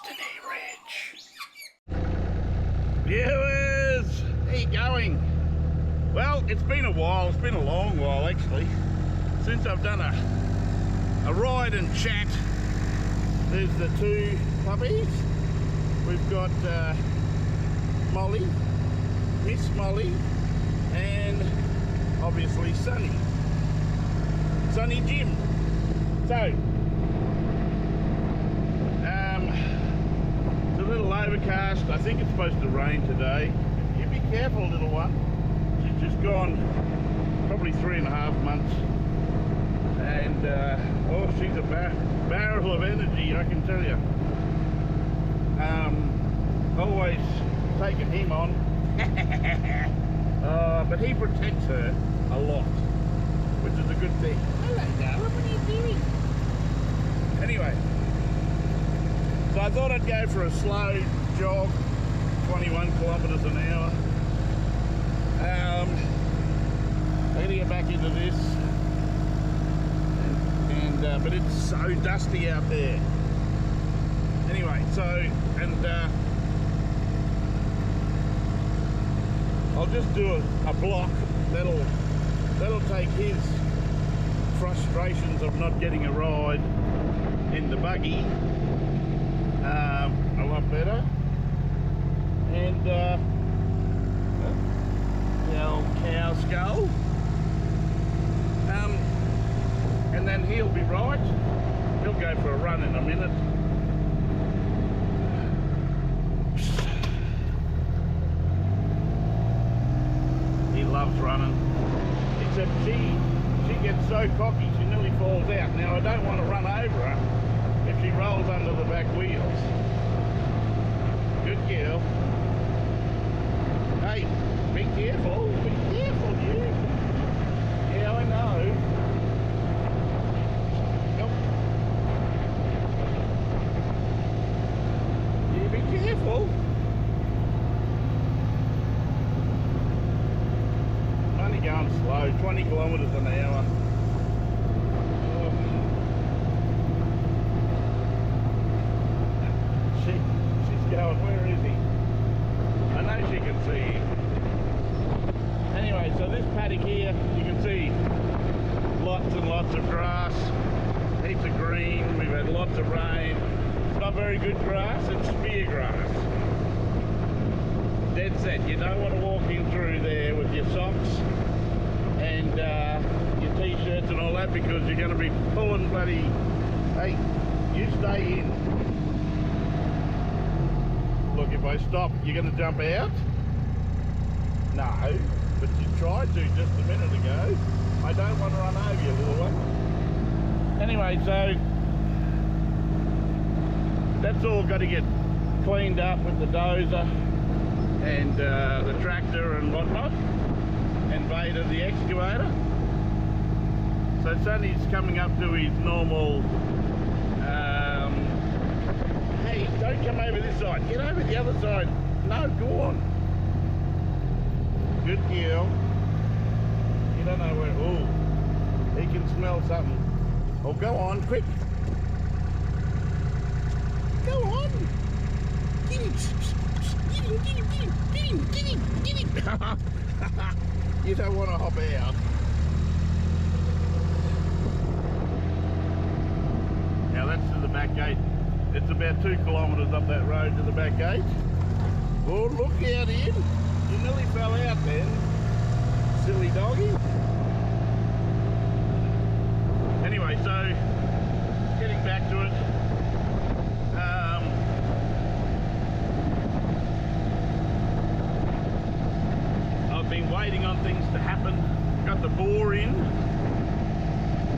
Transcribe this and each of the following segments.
Destiny Ridge. Viewers, how you going? Well, it's been a while, it's been a long while actually, since I've done a ride and chat. There's the two puppies. We've got Molly, Miss Molly, and obviously Sonny Jim. So, it's a little overcast. I think it's supposed to rain today. You be careful, little one. She's just gone probably 3.5 months, and oh, she's a barrel of energy, I can tell you. Always taking him on, but he protects her a lot, which is a good thing. Hello, darling, what are you doing? Anyway, so I thought I'd go for a slow jog, 21 kilometres an hour. I'm gonna get back into this, and but it's so dusty out there. Anyway, so, and I'll just do a block that'll take his frustrations of not getting a ride in the buggy a lot better, and the old cow skull, and then he'll be right. He'll go for a run in a minute. He loves running, except she gets so cocky she nearly falls out. Now I don't want to run over her if she rolls under the back wheels. Good girl. Hey, be careful, you. Yeah, I know. Nope. You be careful. I'm only going slow, 20 kilometres an hour. Oh. She's going, where is he? I know she can see him. Anyway, so this paddock here, you can see lots and lots of grass, heaps of green. We've had lots of rain. It's not very good grass, it's spear grass. Dead set. You don't want to walk in through there with your socks and your t-shirts and all that, because you're going to be pulling bloody... Hey, you stay in. Look, if I stop, you're going to jump out? No, but you tried to just a minute ago. I don't want to run over you, little one. Anyway, so that's all got to get cleaned up with the dozer and the tractor and whatnot, and Vader the excavator. So Sonny's coming up to his normal... Hey, don't come over this side. Get over the other side. No, go on. Good girl. You don't know where... Oh, he can smell something. Oh, go on, quick. Go on. Get him. Get him. You don't want to hop out. Now that's to the back gate. It's about 2 kilometres up that road to the back gate. Oh, look out, Ian. You nearly fell out then, silly doggy. Anyway, so getting back to it. I've been waiting on things to happen. Got the bore in.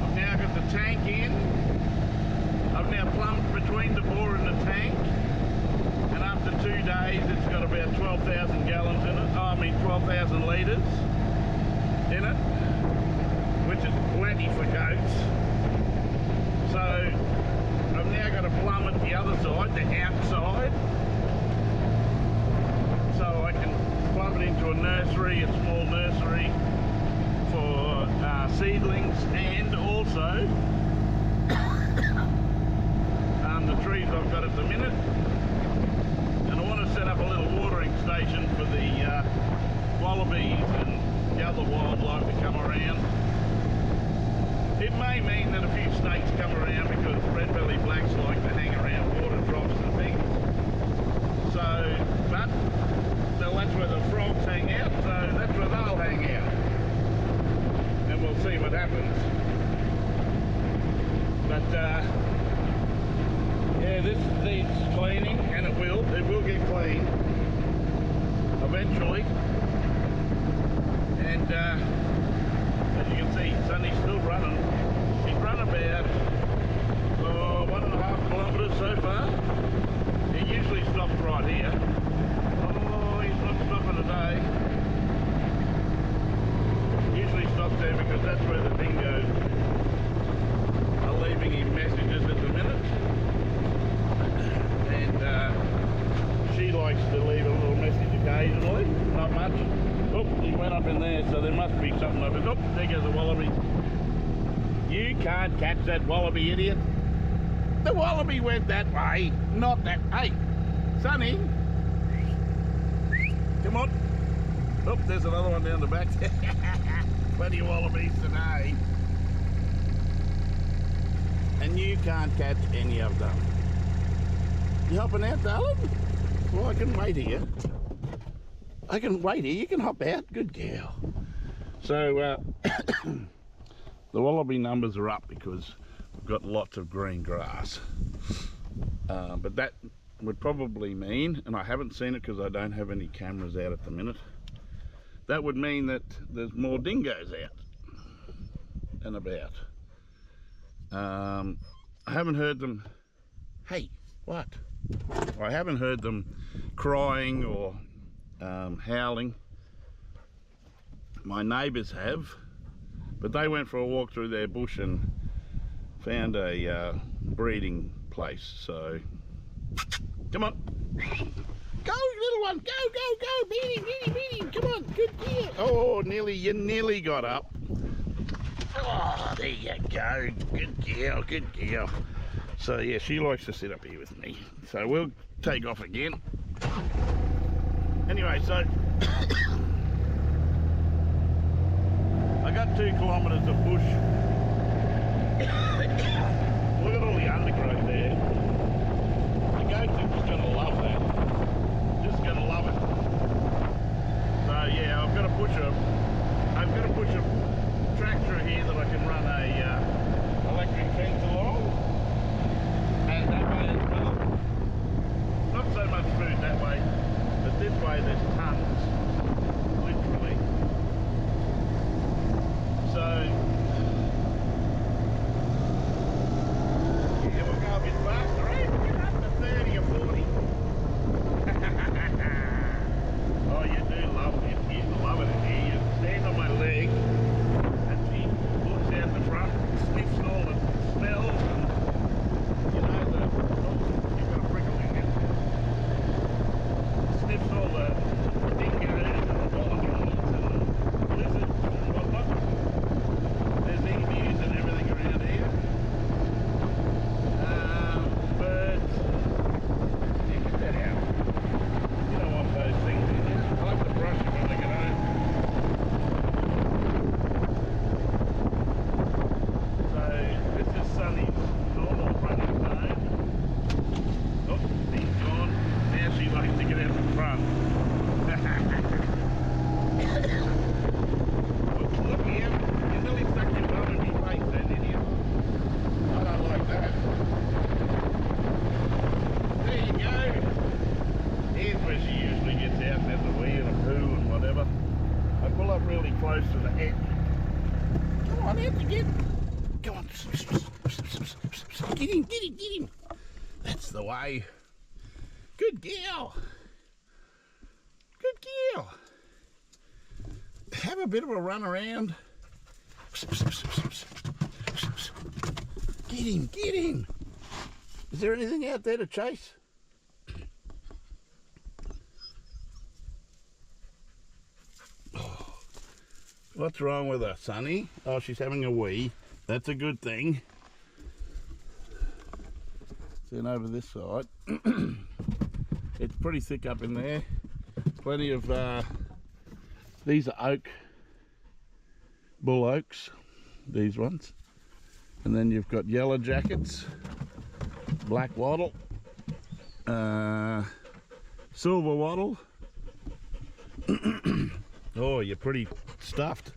I've now got the tank in. I've now plumbed between the bore and the tank, and after 2 days it's got about 12,000 gallons in it. I mean 12,000 litres in it, which is plenty for goats. So I've now got to plumb it the other side, the outside, so I can plumb it into a nursery, a small nursery for seedlings, and also the trees I've got at the minute station for the wallabies and the other wildlife to come around. It may mean that a few snakes come around because red-bellied blacks like to hang around water drops and things. So, but that's where the frogs hang out, so that's where they'll hang out. And we'll see what happens. But yeah, this needs cleaning, and it will get clean eventually. And as you can see, Sunny's still running. He's run about 1.5 kilometres so far. He usually stops right here. Oh, he's not stopping today. Usually stops there because that's where the dingoes are leaving him messages at the minute. And she likes to leave a little message occasionally, not much. Oh, he went up in there, so there must be something over there. Oh, there goes a wallaby. You can't catch that wallaby, idiot. The wallaby went that way, not that. Hey, Sonny. Come on. Oh, there's another one down the back. Plenty of wallabies today. And you can't catch any of them. You hopping out, darling? Well, I can wait here. I can wait here. You can hop out. Good girl. So, the wallaby numbers are up because we've got lots of green grass. But that would probably mean, and I haven't seen it because I don't have any cameras out at the minute, that would mean that there's more dingoes out and about. I haven't heard them. Hey, what? I haven't heard them crying or howling. My neighbours have, but they went for a walk through their bush and found a breeding place. So come on, go little one, go go go, beat him, beat him, beat him, come on, good girl. Oh, you nearly got up. Oh, there you go, good girl, good girl. So yeah, she likes to sit up here with me, so we'll take off again. Anyway, so I got 2 kilometres of bush. Look at all the undergrowth there. The goats are just gonna love that. Just gonna love it. So yeah, I've got to push a tractor here that I can run a electric fence along. And that way as well. Not so much food that way, but this way there's tons, literally. So yeah, we'll go a bit faster, eh? We'll get up to 30 or 40. Oh, you do love it. You love it in here. You stand on my leg and she looks out the front, sniffs all the smells, and you know you've got a prickle in it. Sniffs all the dingoes and the wallabies and lizards and whatnot. There's emus and everything around here. Birds. Yeah, get that out. You don't want those things in here. I like to brush them when they get home. So this is Sunny's normal running zone. Oh, he's gone. Now she likes to get out the front. Oh, look here. You nearly stuck your bum in your face then, idiot. I don't like that. There you go. Here's where she usually gets out and has a wee and a poo and whatever. I pull up really close to the edge. Come on, out again. Come on. Get him, get him, get him. That's the way. Good girl. Good girl. Have a bit of a run around. Get him, get him. Is there anything out there to chase? What's wrong with her, Sonny? Oh, she's having a wee. That's a good thing. Then over this side, it's pretty thick up in there. Plenty of, these are oak, bull oaks, these ones. And then you've got yellow jackets, black wattle, silver wattle. Oh, you're pretty stuffed.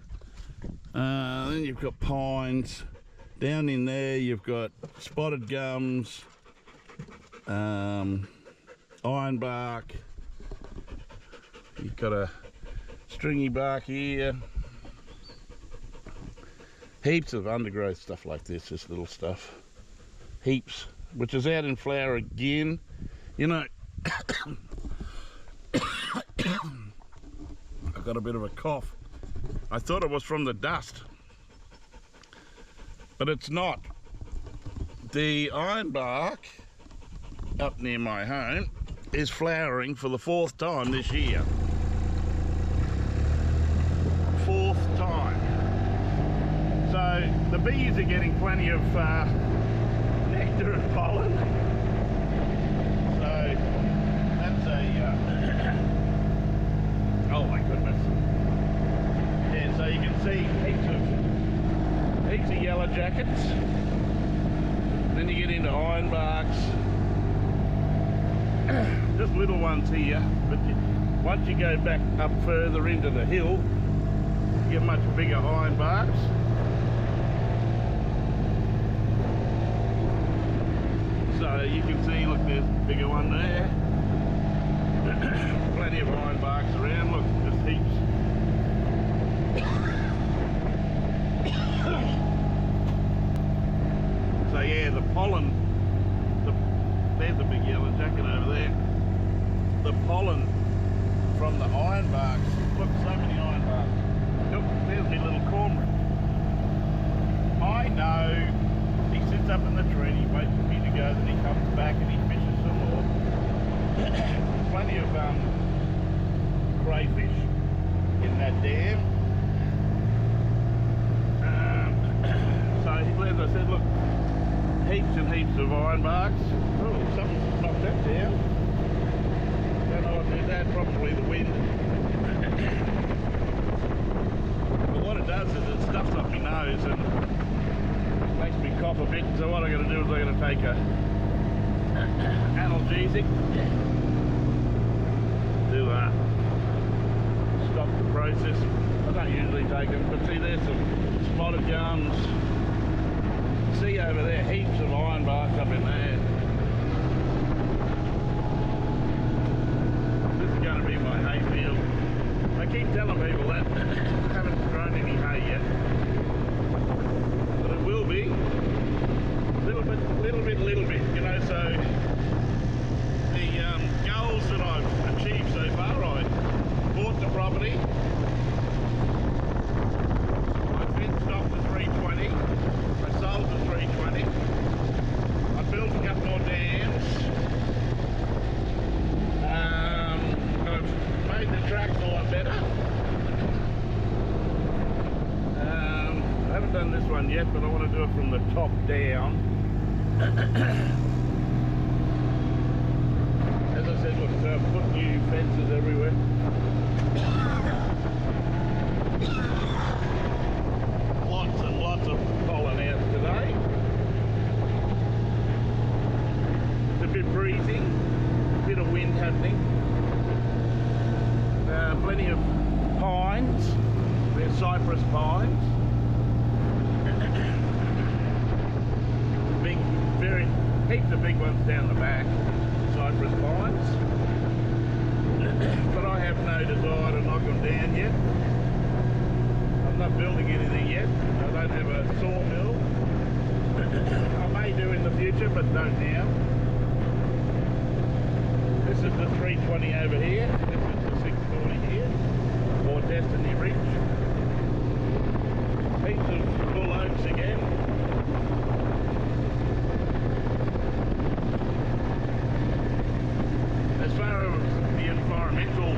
Then you've got pines. Down in there you've got spotted gums, ironbark. You've got a stringy bark here. Heaps of undergrowth stuff like this, this little stuff. Heaps, which is out in flower again. You know, I've got a bit of a cough. I thought it was from the dust, but it's not. The ironbark up near my home is flowering for the 4th time this year. 4th time. So the bees are getting plenty of nectar and pollen. So that's a oh my goodness. Yeah, so you can see heaps of yellow jackets. Then you get into ironbarks. Just little ones here, but once you go back up further into the hill, you get much bigger ironbarks. So you can see, look, there's a bigger one there. Plenty of ironbarks around, look, just heaps. So yeah, the pollen, there's a big yellow jacket over there. The pollen from the ironbarks, look, so many ironbarks. Look, there's my little cormorant. I know, he sits up in the tree, he waits for me to go, then he comes back and he fishes some more. Plenty of crayfish in that dam. So as I said, look, heaps and heaps of ironbarks. Oh, something's knocked that down. Don't know what did that, probably the wind. But what it does is it stuffs up my nose and makes me cough a bit. So what I'm going to do is I'm going to take a analgesic to stop the process. I don't usually take them, but see, there's some spotted gums. See over there, heaps of ironbarks up in there. This is going to be my hay field. I keep telling people that I haven't grown any hay yet, but it will be. Little bit, you know. So the goals that I've achieved so far, I bought the property, I fenced off the 320, I sold the 320, I built a couple more dams, I've made the tracks a lot better. I haven't done this one yet, but I want to do it from the top down. As I said, look, so I've put new fences everywhere. Lots and lots of pollen out today. It's a bit breezy, a bit of wind happening. Plenty of pines, they're cypress pines. Big, very, heaps of big ones down the back, cypress pines. But I have no desire to knock them down yet. I'm not building anything yet. I don't have a sawmill. I may do in the future, but don't now. This is the 320 over here. This is the 640 here, or Destiny Ridge. Heaps of bull oaks again. As far as the environmental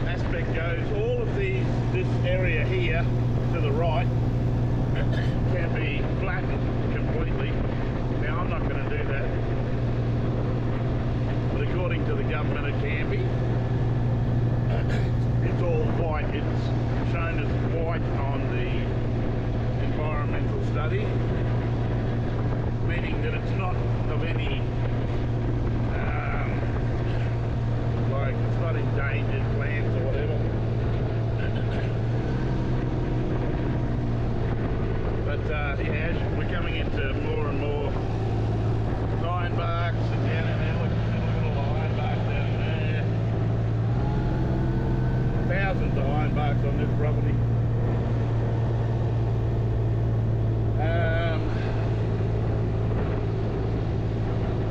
aspect goes, all of this area here to the right can be flattened completely. Now I'm not going to do that, but according to the government it can be. it's shown as white on the environmental study, meaning that it's not of any, like it's not endangered plants or whatever. But yeah, we're coming into more and more ironbarks, and down in there, look at the little ironbark down there. Thousands of ironbarks on this property.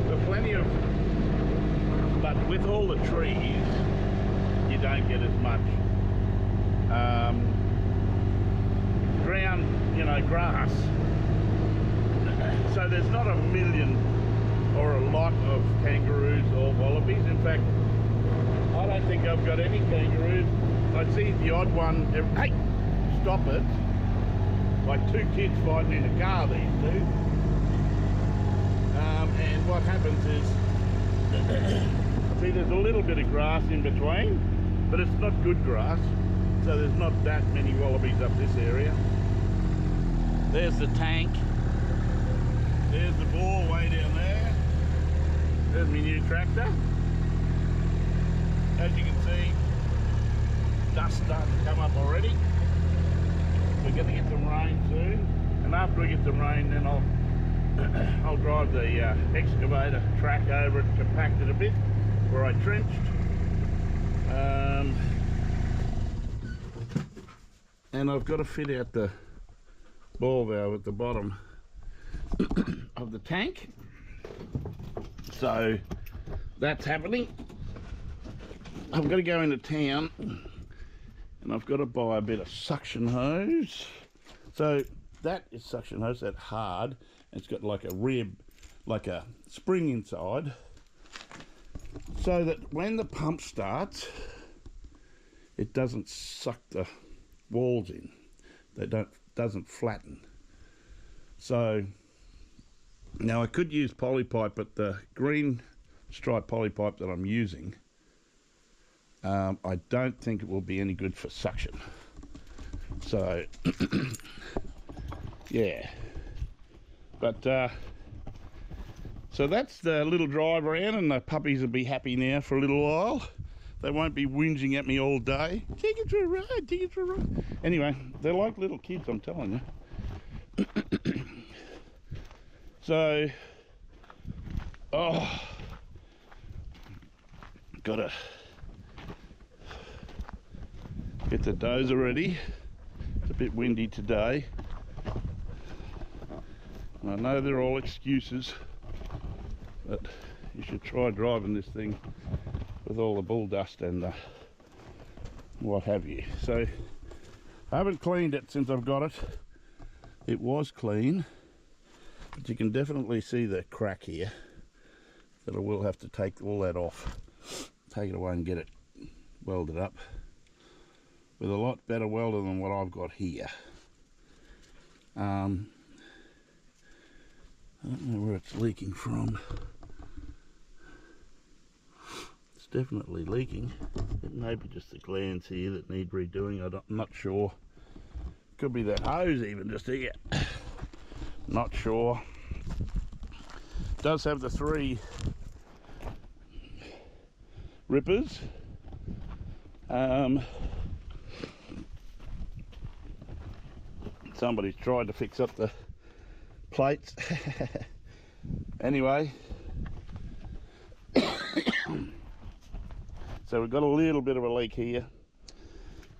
There are plenty of, but with all the trees, you don't get as much ground, you know, grass. So there's not a million or a lot of kangaroos or wallabies. In fact, I don't think I've got any kangaroos. I see the odd one. Hey, stop it! Like two kids fighting in a car, these two. And what happens is, see, there's a little bit of grass in between, but it's not good grass. So there's not that many wallabies up this area. There's the tank. There's the bore way down there. There's my new tractor. As you can see, dust starting to come up already. We're going to get some rain soon, and after we get some rain, then I'll drive the excavator track over it, compact it a bit where I trenched. And I've got to fit out the ball valve at the bottom of the tank, so that's happening. I've got to go into town and I've got to buy a bit of suction hose. So that is suction hose, that hard, it's got like a rib, like a spring inside, so that when the pump starts it doesn't suck the walls in, doesn't flatten. So now I could use polypipe, but the green stripe polypipe that I'm using, I don't think it will be any good for suction. So yeah, but so that's the little drive around, and the puppies will be happy now for a little while. They won't be whinging at me all day. Take it for a ride, take it for a ride. Anyway, they're like little kids, I'm telling you. So, gotta get the dozer ready. It's a bit windy today. And I know they're all excuses, but you should try driving this thing with all the bull dust and what have you. So I haven't cleaned it since I've got it. It was clean, but you can definitely see the crack here that I will have to take all that off, take it away and get it welded up with a lot better welder than what I've got here. I don't know where it's leaking from. It's definitely leaking. It may be just the glands here that need redoing. I'm not sure. Could be that hose even just here. Not sure. Does have the 3 rippers. Somebody's tried to fix up the plates. Anyway, so we've got a little bit of a leak here.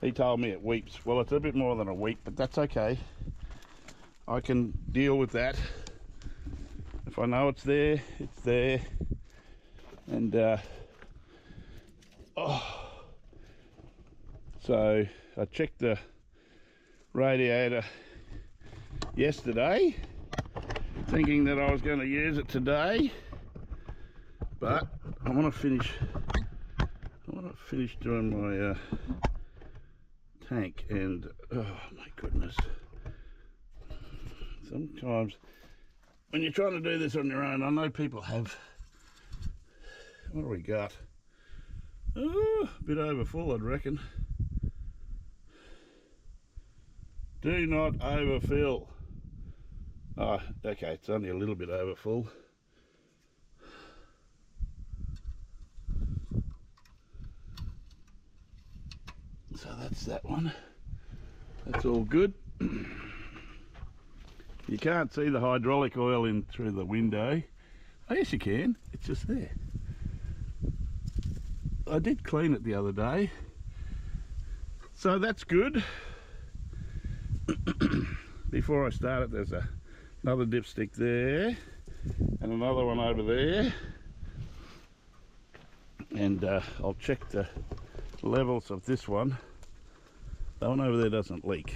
He told me it weeps. Well, it's a bit more than a weep, but that's okay. I can deal with that. If I know it's there, it's there. And so I checked the radiator yesterday, thinking that I was going to use it today, but I want to finish doing my tank, and oh my goodness, sometimes when you're trying to do this on your own, I know people have, what do we got? Oh, a bit over full, I'd reckon. Do not overfill. Oh, okay, it's only a little bit overfull. So that's that one. That's all good. You can't see the hydraulic oil in through the window. Oh yes you can, it's just there. I did clean it the other day, so that's good. Before I start it, there's another dipstick there and another one over there, and I'll check the levels of this one. That one over there doesn't leak,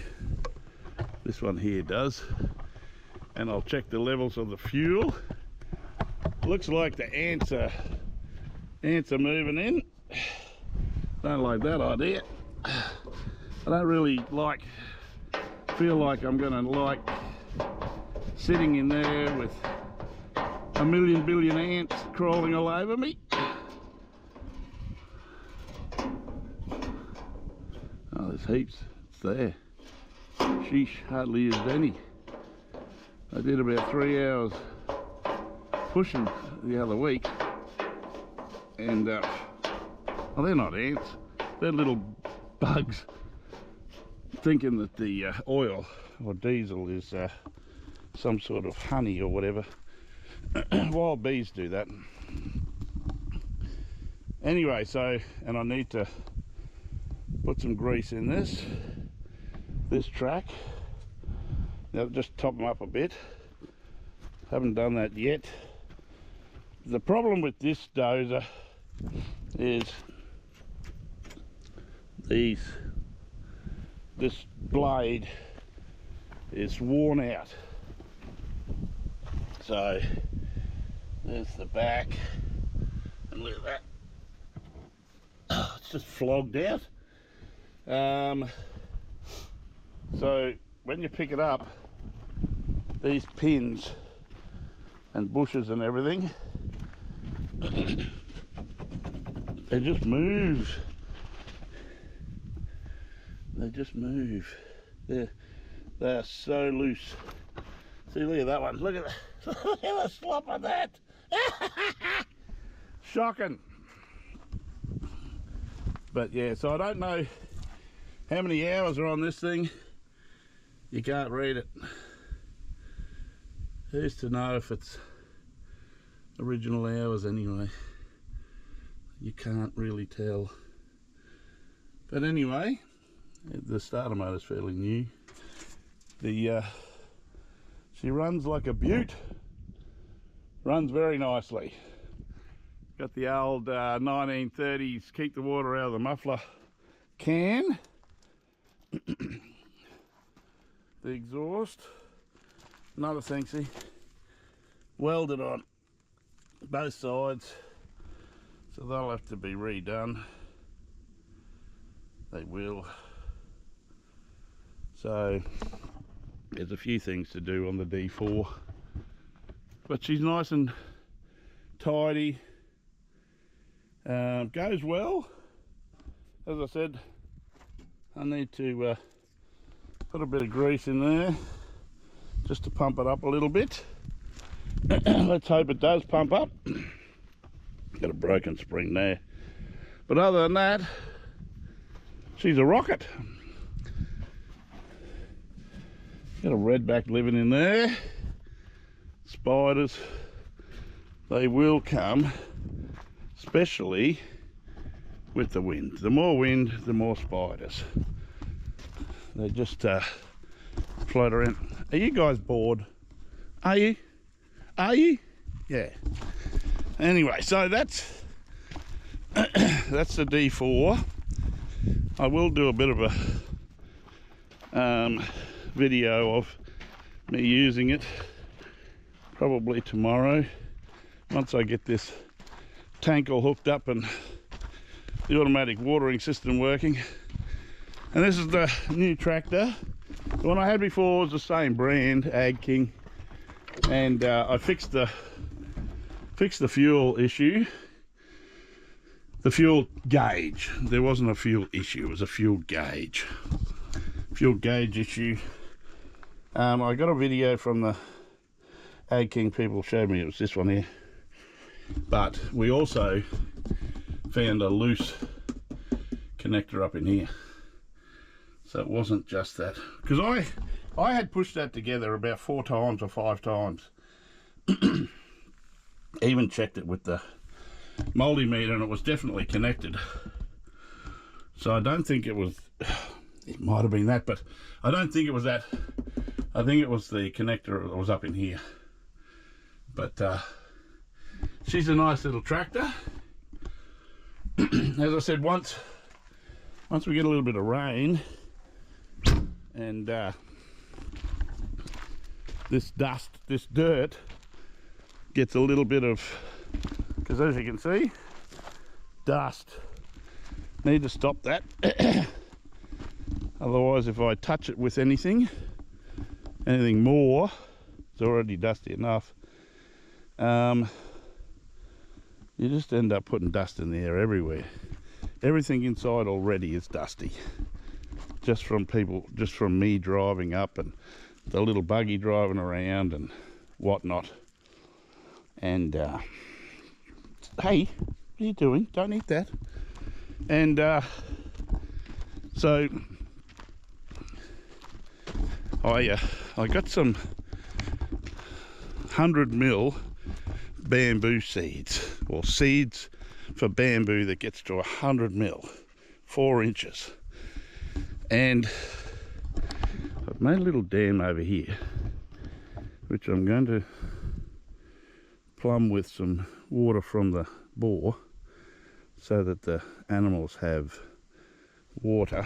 this one here does, and I'll check the levels of the fuel. Looks like the ants are moving in. Don't like that idea. I don't really feel like I'm gonna like sitting in there with a million billion ants crawling all over me. Oh, there's heaps. It's there. Sheesh, hardly is any. I did about 3 hours pushing the other week, and well, they're not ants, they're little bugs thinking that the oil or diesel is some sort of honey or whatever. Wild bees do that. Anyway, so, and I need to put some grease in this track. Now just top them up a bit. Haven't done that yet. The problem with this dozer is this blade is worn out. So there's the back, and look at that. Oh, it's just flogged out. So when you pick it up, these pins and bushes and everything, they just move. They just move. They are so loose. See, look at that one. Look at that. Look at the slop of that. Shocking. But yeah, so I don't know how many hours are on this thing. You can't read it. Who's to know if it's original hours anyway? You can't really tell. But anyway, the starter motor's fairly new. She runs like a beaut. Runs very nicely. Got the old 1930s keep the water out of the muffler can. The exhaust, another thing, see, welded on both sides, so they'll have to be redone. They will. So there's a few things to do on the D4, but she's nice and tidy. Goes well. As I said, I need to put a bit of grease in there just to pump it up a little bit. Let's hope it does pump up. Got a broken spring there, but other than that, she's a rocket. Got a redback living in there. Spiders, they will come, especially with the wind. The more wind, the more spiders. They just float around. Are you guys bored? Are you? Are you? Yeah. Anyway, so that's that's the D4. I will do a bit of a video of me using it probably tomorrow, once I get this tank all hooked up and the automatic watering system working. And this is the new tractor. The one I had before was the same brand, Ag King, and I fixed the fuel issue. The fuel gauge. There wasn't a fuel issue, it was a fuel gauge. Fuel gauge issue. I got a video from the Ag King people, showed me it was this one here. But we also found a loose connector up in here. So it wasn't just that. Because I had pushed that together about 4 times or 5 times. Even checked it with the multimeter and it was definitely connected. So I don't think it was, it might have been that, but I don't think it was that. I think it was the connector that was up in here. But she's a nice little tractor. As I said, once we get a little bit of rain and this dust, this dirt gets a little bit of, because as you can see, dust, need to stop that. Otherwise, if I touch it with anything more, it's already dusty enough, you just end up putting dust in the air everywhere. Everything inside already is dusty, just from me driving up and the little buggy driving around and whatnot. And hey, what are you doing? Don't eat that. And so I got some 100 ml bamboo seeds, or seeds for bamboo that gets to 100 ml, 4 inches. And I've made a little dam over here, which I'm going to plumb with some water from the bore so that the animals have water.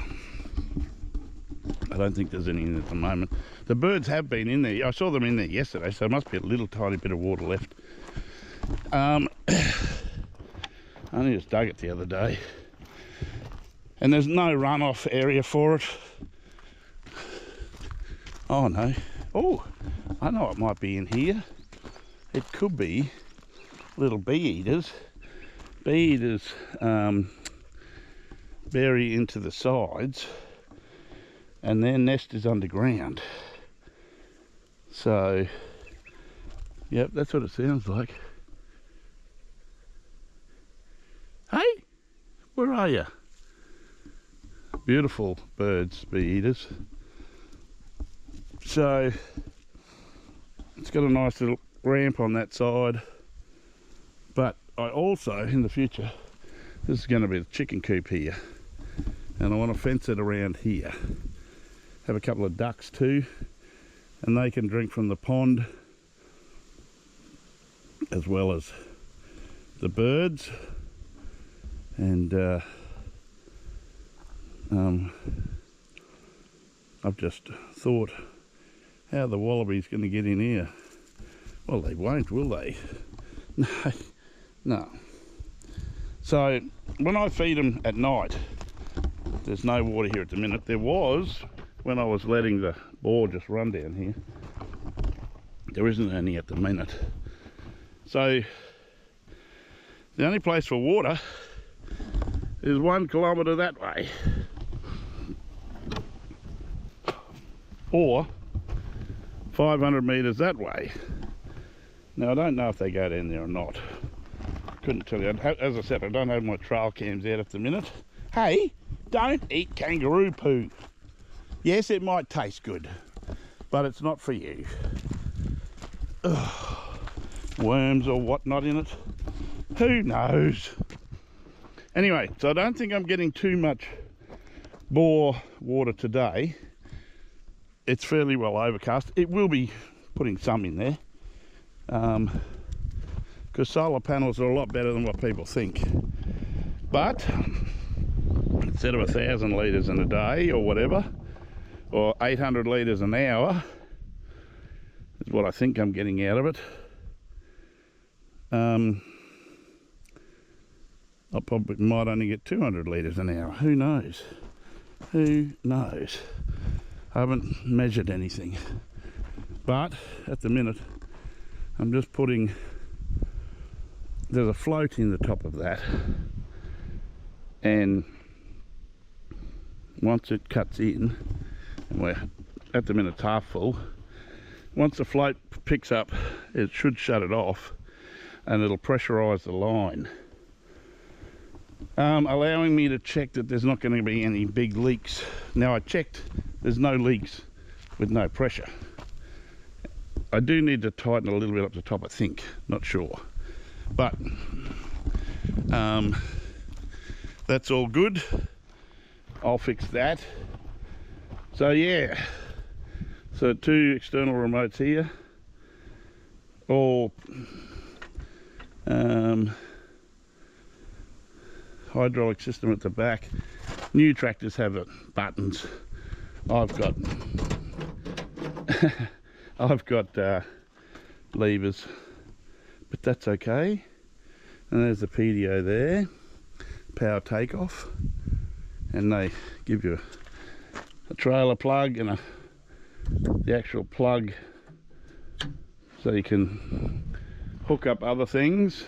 I don't think there's any in at the moment. The birds have been in there. I saw them in there yesterday, so there must be a little tiny bit of water left. I only just dug it the other day. And there's no runoff area for it. Oh no. Oh, I know what might be in here. It could be little bee eaters. Bee eaters bury into the sides and their nest is underground. So, yep, that's what it sounds like. Hey, where are you? Beautiful birds, bee eaters. So, it's got a nice little ramp on that side, but I also, in the future, this is going to be the chicken coop here, and I want to fence it around here. Have a couple of ducks too, and they can drink from the pond as well as the birds. And I've just thought, how are the wallabies going to get in here? Well, they won't, will they? No. So when I feed them at night, there's no water here at the minute. There was when I was letting the bore just run down here. There isn't any at the minute. So the only place for water is 1 kilometre that way, or 500 metres that way. Now I don't know if they go down there or not. Couldn't tell you. As I said, I don't have my trail cams out at the minute. Hey, don't eat kangaroo poo. Yes, it might taste good, but it's not for you. Ugh. Worms or whatnot in it. Who knows? Anyway, so I don't think I'm getting too much bore water today. It's fairly well overcast. It will be putting some in there, because solar panels are a lot better than what people think. But instead of 1,000 litres in a day or whatever, or 800 litres an hour, is what I think I'm getting out of it. I probably might only get 200 litres an hour. Who knows? Who knows? I haven't measured anything. But at the minute, I'm just putting, there's a float in the top of that. And once it cuts in, and we're at the minute half full, once the float picks up, it should shut it off and it'll pressurise the line, allowing me to check that there's not going to be any big leaks. Now I checked, there's no leaks with no pressure. I do need to tighten a little bit up the top, I think, not sure, but that's all good. I'll fix that. So yeah, so 2 external remotes here, all hydraulic system at the back. New tractors have buttons. I've got I've got levers, but that's okay. And there's the PDO there, power takeoff, and they give you a trailer plug and the actual plug so you can hook up other things.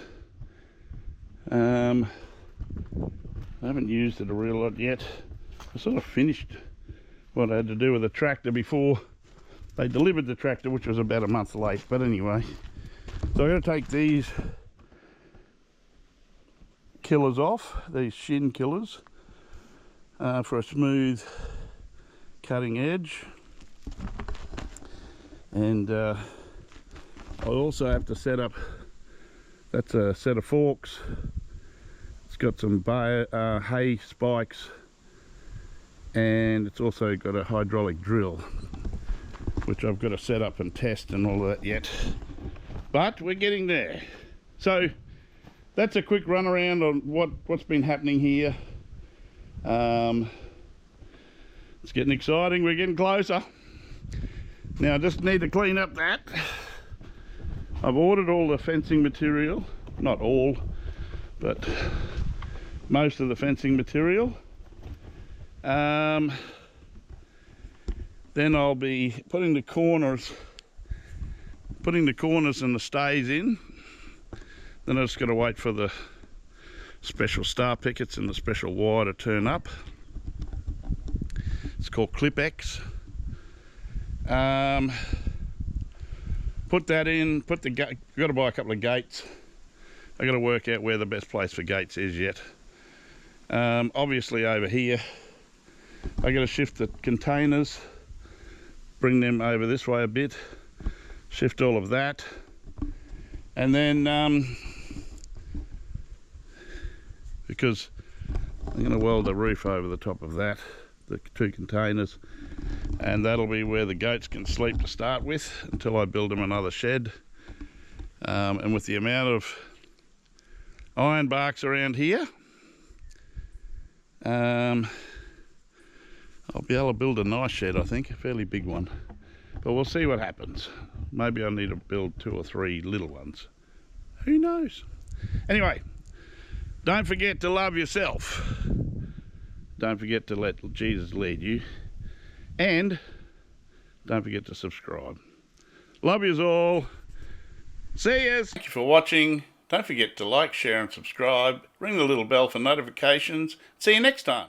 I haven't used it a real lot yet. I sort of finished what I had to do with the tractor before they delivered the tractor, which was about a month late, but anyway. So I'm going to take these killers off, these shin killers, for a smooth cutting edge. And I also have to set up, that's a set of forks. It's got some hay spikes, and it's also got a hydraulic drill, which I've got to set up and test and all of that yet, but we're getting there. So that's a quick run around on what's been happening here. It's getting exciting, we're getting closer. Now I just need to clean up that. I've ordered all the fencing material, not all, but most of the fencing material. Then I'll be putting the corners and the stays in. Then I just got to wait for the special star pickets and the special wire to turn up. It's called Clip X. Put that in, got to buy a couple of gates. I got to work out where the best place for gates is yet. Obviously over here, I got to shift the containers, bring them over this way a bit, shift all of that, and then because I'm going to weld the roof over the top of that, the 2 containers, and that'll be where the goats can sleep to start with until I build them another shed. And with the amount of iron barks around here, I'll be able to build a nice shed, I think, a fairly big one, but we'll see what happens. Maybe I need to build 2 or 3 little ones, who knows. Anyway, don't forget to love yourself. Don't forget to let Jesus lead you. And don't forget to subscribe. Love yous all. See yous. Thank you for watching. Don't forget to like, share and subscribe. Ring the little bell for notifications. See you next time.